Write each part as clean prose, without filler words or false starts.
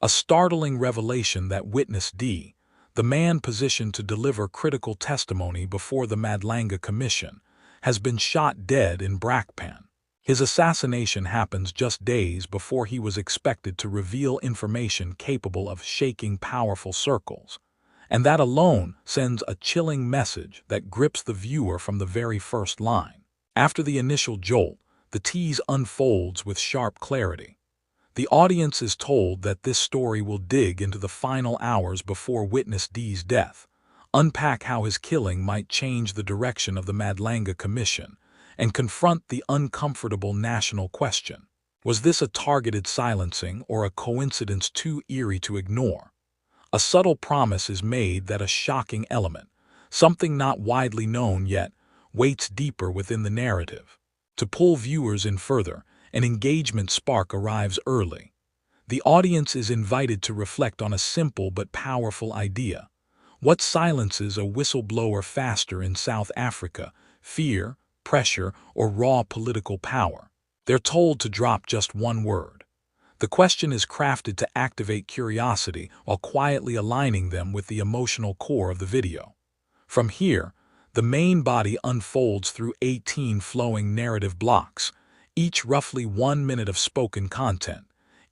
A startling revelation that Witness D, the man positioned to deliver critical testimony before the Madlanga Commission, has been shot dead in Brakpan. His assassination happens just days before he was expected to reveal information capable of shaking powerful circles. And that alone sends a chilling message that grips the viewer from the very first line. After the initial jolt, the tease unfolds with sharp clarity. The audience is told that this story will dig into the final hours before Witness D's death, unpack how his killing might change the direction of the Madlanga Commission, and confront the uncomfortable national question. Was this a targeted silencing or a coincidence too eerie to ignore? A subtle promise is made that a shocking element, something not widely known yet, waits deeper within the narrative. To pull viewers in further, an engagement spark arrives early. The audience is invited to reflect on a simple but powerful idea. What silences a whistleblower faster in South Africa? Fear, pressure, or raw political power? They're told to drop just one word. The question is crafted to activate curiosity while quietly aligning them with the emotional core of the video. From here, the main body unfolds through 18 flowing narrative blocks, each roughly 1 minute of spoken content,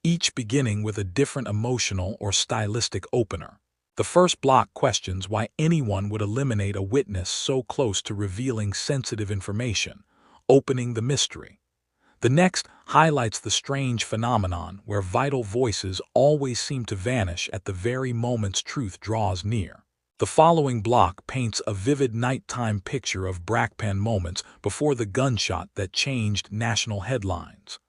each beginning with a different emotional or stylistic opener. The first block questions why anyone would eliminate a witness so close to revealing sensitive information, opening the mystery. The next highlights the strange phenomenon where vital voices always seem to vanish at the very moment's truth draws near. The following block paints a vivid nighttime picture of Brakpan moments before the gunshot that changed national headlines.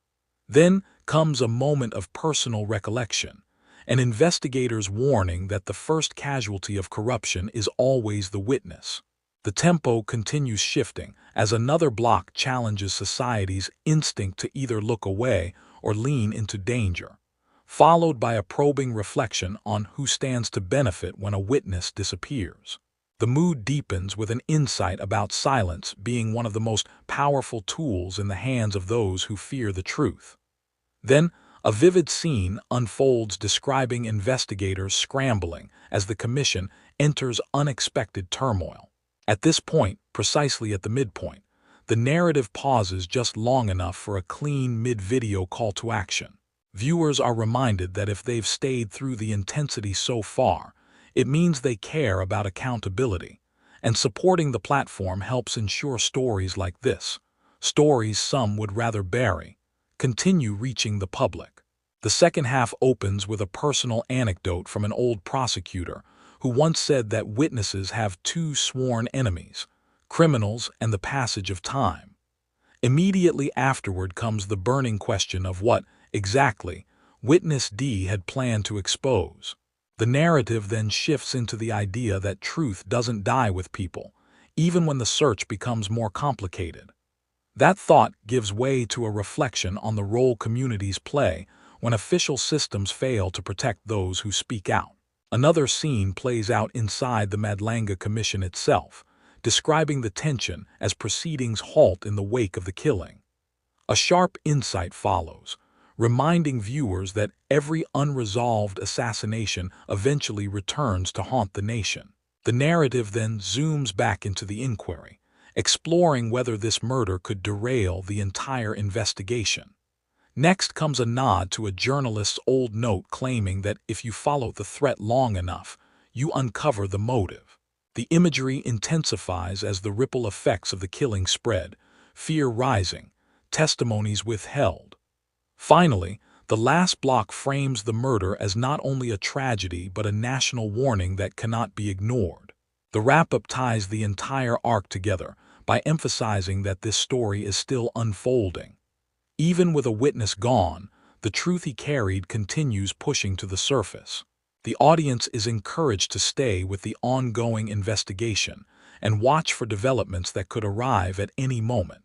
Then comes a moment of personal recollection, an investigator's warning that the first casualty of corruption is always the witness. The tempo continues shifting as another block challenges society's instinct to either look away or lean into danger, followed by a probing reflection on who stands to benefit when a witness disappears. The mood deepens with an insight about silence being one of the most powerful tools in the hands of those who fear the truth. Then, a vivid scene unfolds describing investigators scrambling as the commission enters unexpected turmoil. At this point, precisely at the midpoint, the narrative pauses just long enough for a clean mid-video call to action. Viewers are reminded that if they've stayed through the intensity so far, it means they care about accountability, and supporting the platform helps ensure stories like this, stories some would rather bury, continue reaching the public. The second half opens with a personal anecdote from an old prosecutor who once said that witnesses have two sworn enemies, criminals and the passage of time. Immediately afterward comes the burning question of what, exactly, Witness D had planned to expose. The narrative then shifts into the idea that truth doesn't die with people, even when the search becomes more complicated. That thought gives way to a reflection on the role communities play when official systems fail to protect those who speak out. Another scene plays out inside the Madlanga Commission itself, describing the tension as proceedings halt in the wake of the killing. A sharp insight follows, reminding viewers that every unresolved assassination eventually returns to haunt the nation. The narrative then zooms back into the inquiry, exploring whether this murder could derail the entire investigation. Next comes a nod to a journalist's old note claiming that if you follow the threat long enough, you uncover the motive. The imagery intensifies as the ripple effects of the killing spread, fear rising, testimonies withheld. Finally, the last block frames the murder as not only a tragedy but a national warning that cannot be ignored. The wrap-up ties the entire arc together by emphasizing that this story is still unfolding. Even with a witness gone, the truth he carried continues pushing to the surface. The audience is encouraged to stay with the ongoing investigation and watch for developments that could arrive at any moment.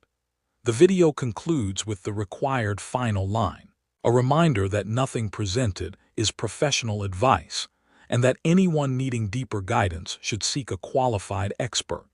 The video concludes with the required final line, a reminder that nothing presented is professional advice, and that anyone needing deeper guidance should seek a qualified expert.